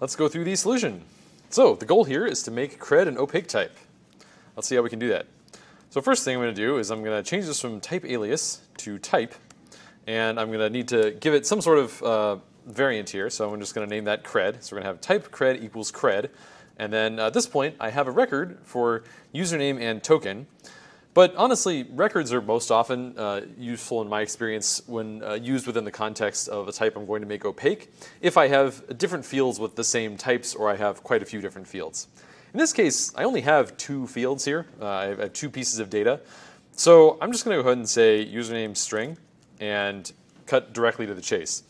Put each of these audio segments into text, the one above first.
let's go through the solution. So the goal here is to make cred an opaque type. Let's see how we can do that. So first thing I'm going to do is I'm going to change this from type alias to type, and I'm going to need to give it some sort of variant here. So I'm just going to name that cred. So we're going to have type cred equals cred, and then at this point I have a record for username and token. But honestly, records are most often useful in my experience when used within the context of a type I'm going to make opaque if I have different fields with the same types or I have quite a few different fields. In this case, I only have 2 fields here. I have 2 pieces of data. So I'm just going to go ahead and say username string and cut directly to the chase.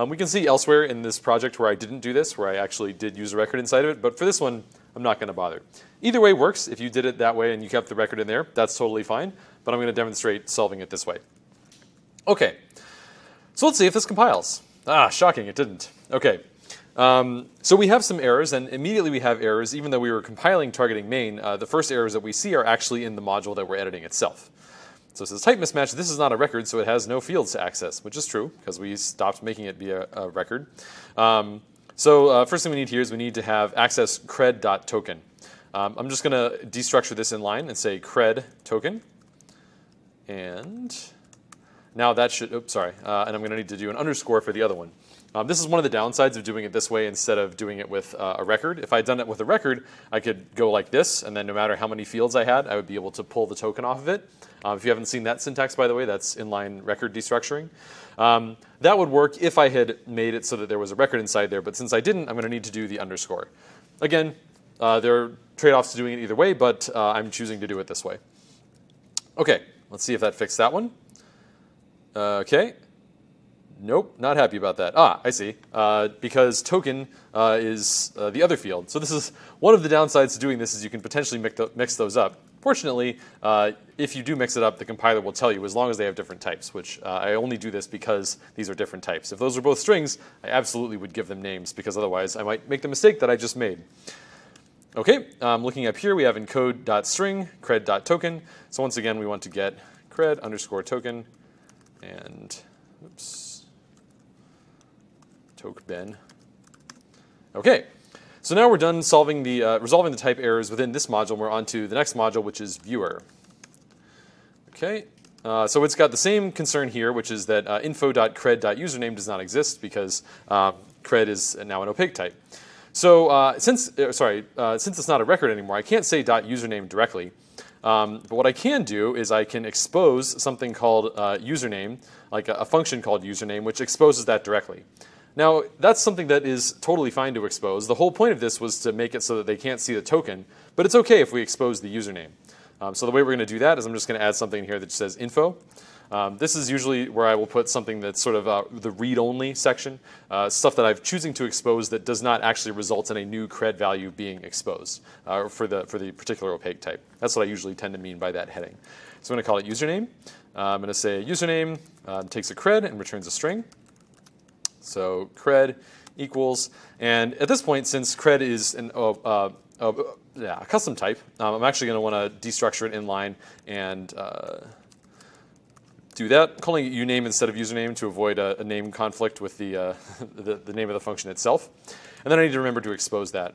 We can see elsewhere in this project where I didn't do this, where I actually did use a record inside of it, but for this one, I'm not going to bother. Either way works. If you did it that way and you kept the record in there, that's totally fine, but I'm going to demonstrate solving it this way. Okay, so let's see if this compiles. Ah, shocking, it didn't. Okay, so we have some errors, and immediately we have errors. Even though we were compiling targeting main, the first errors that we see are actually in the module that we're editing itself. So it says type mismatch, this is not a record, so it has no fields to access, which is true, because we stopped making it be a record. So first thing we need here is we need to have access cred.token. I'm just going to destructure this in line and say cred token. And now that should, oops, sorry, and I'm going to need to do an underscore for the other one. This is one of the downsides of doing it this way instead of doing it with a record. If I had done it with a record, I could go like this, and then no matter how many fields I had, I would be able to pull the token off of it. If you haven't seen that syntax, by the way, that's inline record destructuring. That would work if I had made it so that there was a record inside there, but since I didn't, I'm going to need to do the underscore. Again, there are trade-offs to doing it either way, but I'm choosing to do it this way. Okay, let's see if that fixed that one. Okay. Nope, not happy about that. Ah, I see. Because token is the other field. So this is one of the downsides to doing this is you can potentially mix those up. Fortunately, if you do mix it up, the compiler will tell you as long as they have different types, which I only do this because these are different types. If those are both strings, I absolutely would give them names because otherwise I might make the mistake that I just made. Okay, looking up here, we have encode.string, cred.token. So once again, we want to get cred underscore token and, oops, token. Okay. So now we're done solving the, resolving the type errors within this module. We're on to the next module, which is viewer. Okay, so it's got the same concern here, which is that info.cred.username does not exist because cred is now an opaque type. So since it's not a record anymore, I can't say .username directly. But what I can do is I can expose something called username, like a function called username, which exposes that directly. Now, that's something that is totally fine to expose. The whole point of this was to make it so that they can't see the token, but it's okay if we expose the username. So the way we're going to do that is I'm just going to add something here that says info. This is usually where I will put something that's sort of the read-only section, stuff that I'm choosing to expose that does not actually result in a new cred value being exposed for the particular opaque type. That's what I usually tend to mean by that heading. So I'm going to call it username. I'm going to say username takes a cred and returns a string. So cred equals, and at this point, since cred is a custom type, I'm actually going to want to destructure it inline and do that, calling it uname instead of username to avoid a name conflict with the name of the function itself. And then I need to remember to expose that.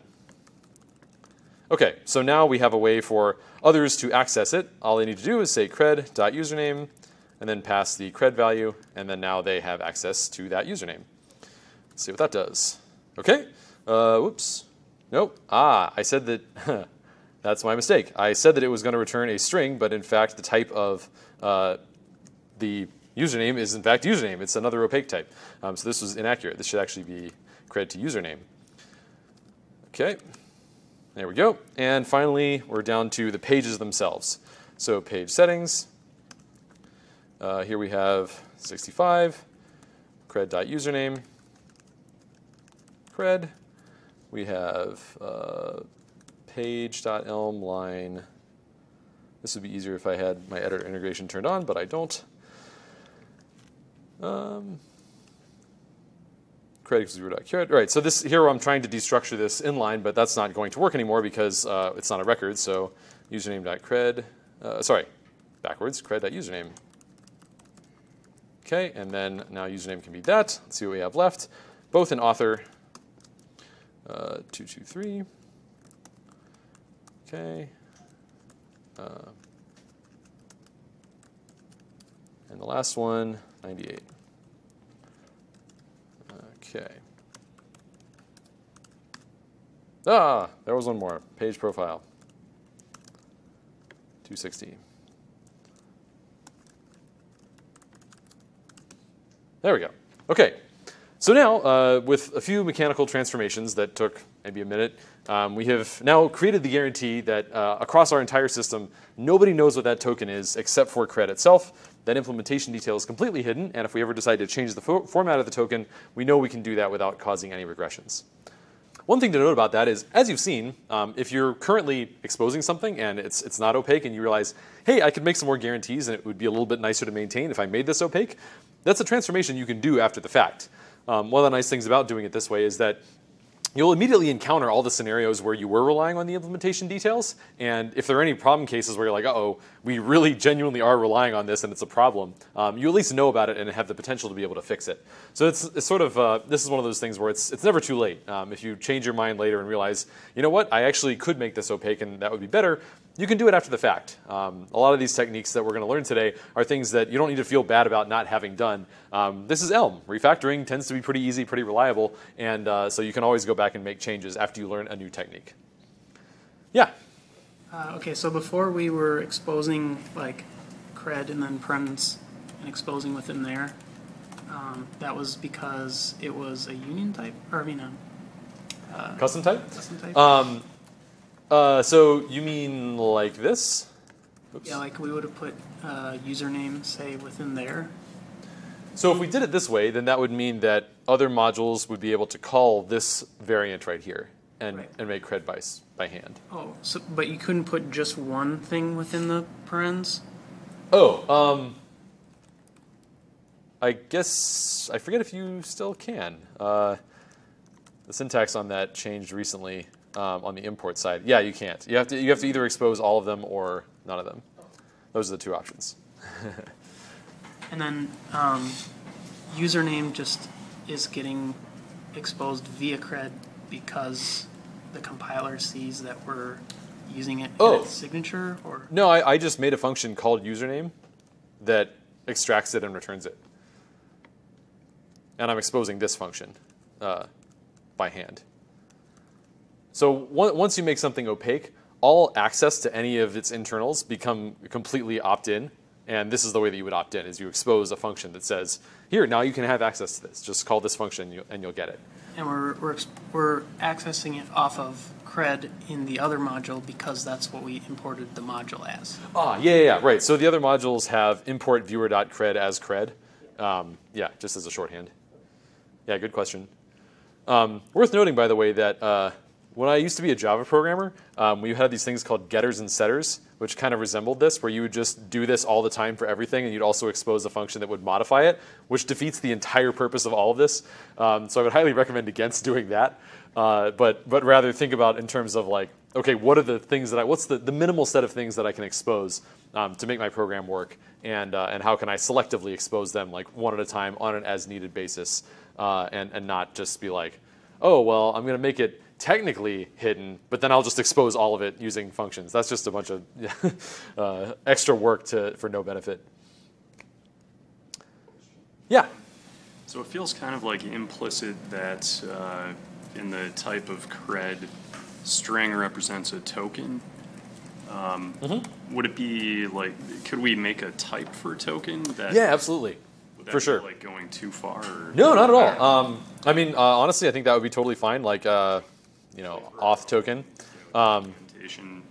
Okay, so now we have a way for others to access it. All they need to do is say cred.username and then pass the cred value, and then now they have access to that username. Let's see what that does. Okay, whoops, nope. Ah, I said that, that's my mistake. I said that it was going to return a string, but in fact the type of the username is in fact username. It's another opaque type. So this was inaccurate. This should actually be cred to username. Okay, there we go. And finally, we're down to the pages themselves. So page settings. Here we have 65, cred.username, cred. We have page.elm line. This would be easier if I had my editor integration turned on, but I don't. Cred equals 0.cred. Right, so this here I'm trying to destructure this inline, but that's not going to work anymore because it's not a record. So username.cred, backwards, cred.username. Okay, and then now username can be that. Let's see what we have left. Both an author 223. Okay. And the last one, 98. Okay. Ah, there was one more. Page profile. 260. There we go. Okay. So now, with a few mechanical transformations that took maybe a minute, we have now created the guarantee that across our entire system, nobody knows what that token is except for CRED itself. That implementation detail is completely hidden, and if we ever decide to change the format of the token, we know we can do that without causing any regressions. One thing to note about that is, as you've seen, if you're currently exposing something and it's not opaque and you realize, hey, I could make some more guarantees and it would be a little bit nicer to maintain if I made this opaque, that's a transformation you can do after the fact. One of the nice things about doing it this way is that you'll immediately encounter all the scenarios where you were relying on the implementation details, and if there are any problem cases where you're like, uh-oh, we really genuinely are relying on this and it's a problem, you at least know about it and have the potential to be able to fix it. So it's sort of, this is one of those things where it's never too late. If you change your mind later and realize, you know what, I actually could make this opaque and that would be better, you can do it after the fact. A lot of these techniques that we're going to learn today are things that you don't need to feel bad about not having done. This is Elm. Refactoring tends to be pretty easy, pretty reliable, and so you can always go back and make changes after you learn a new technique. Yeah? Okay, so before we were exposing like CRED and then parens and exposing within there, that was because it was a union type, or I mean a Custom type? Custom type. So you mean like this? Oops. Yeah, like we would have put username, say, within there. So if we did it this way, then that would mean that other modules would be able to call this variant right here and, Right. and make CRED by hand. Oh, so, but you couldn't put just one thing within the parens? Oh, I guess, I forget if you still can. The syntax on that changed recently on the import side. Yeah, you can't. You have to either expose all of them or none of them. Those are the two options. And then username just is getting exposed via CRED because the compiler sees that we're using it in its signature, or? No, I just made a function called username that extracts it and returns it. And I'm exposing this function by hand. So once you make something opaque, all access to any of its internals become completely opt-in. And this is the way that you would opt in, is you expose a function that says, here, now you can have access to this. Just call this function and you'll get it. And we're accessing it off of CRED in the other module because that's what we imported the module as. Ah, yeah, right. So the other modules have import viewer.cred as cred. Yeah, just as a shorthand. Yeah, good question. Worth noting, by the way, that when I used to be a Java programmer, we had these things called getters and setters, which kind of resembled this, where you would just do this all the time for everything, and you'd also expose a function that would modify it, which defeats the entire purpose of all of this. So I would highly recommend against doing that, but rather think about in terms of like, okay, what are the things that what's the minimal set of things that I can expose to make my program work, and how can I selectively expose them like one at a time on an as-needed basis, and not just be like, oh, well, I'm going to make it technically hidden, but then I'll just expose all of it using functions. That's just a bunch of extra work for no benefit. Yeah? So it feels kind of like implicit that in the type of CRED, string represents a token. Would it be like, could we make a type for a token? Yeah, absolutely. Would that for sure. be like going too far? Or no, not at all. I mean, honestly, I think that would be totally fine. Like, you know, auth token. Documentation.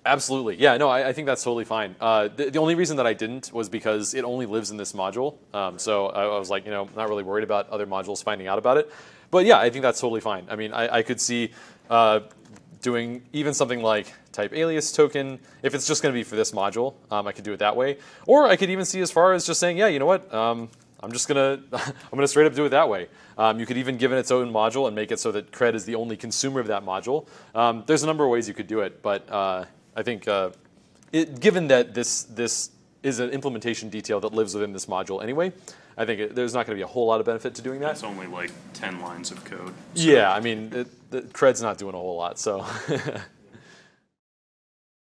Absolutely. Yeah, no, I think that's totally fine. The only reason that I didn't was because it only lives in this module. So I was like, you know, not really worried about other modules finding out about it. But yeah, I think that's totally fine. I mean, I could see doing even something like type alias token. If it's just going to be for this module, I could do it that way. Or I could even see as far as just saying, yeah, you know what? I'm just gonna straight up do it that way. You could even give it its own module and make it so that CRED is the only consumer of that module. There's a number of ways you could do it, but I think given that this is an implementation detail that lives within this module anyway, I think there's not going to be a whole lot of benefit to doing that. It's only like 10 lines of code. Yeah, I mean, the cred's not doing a whole lot, so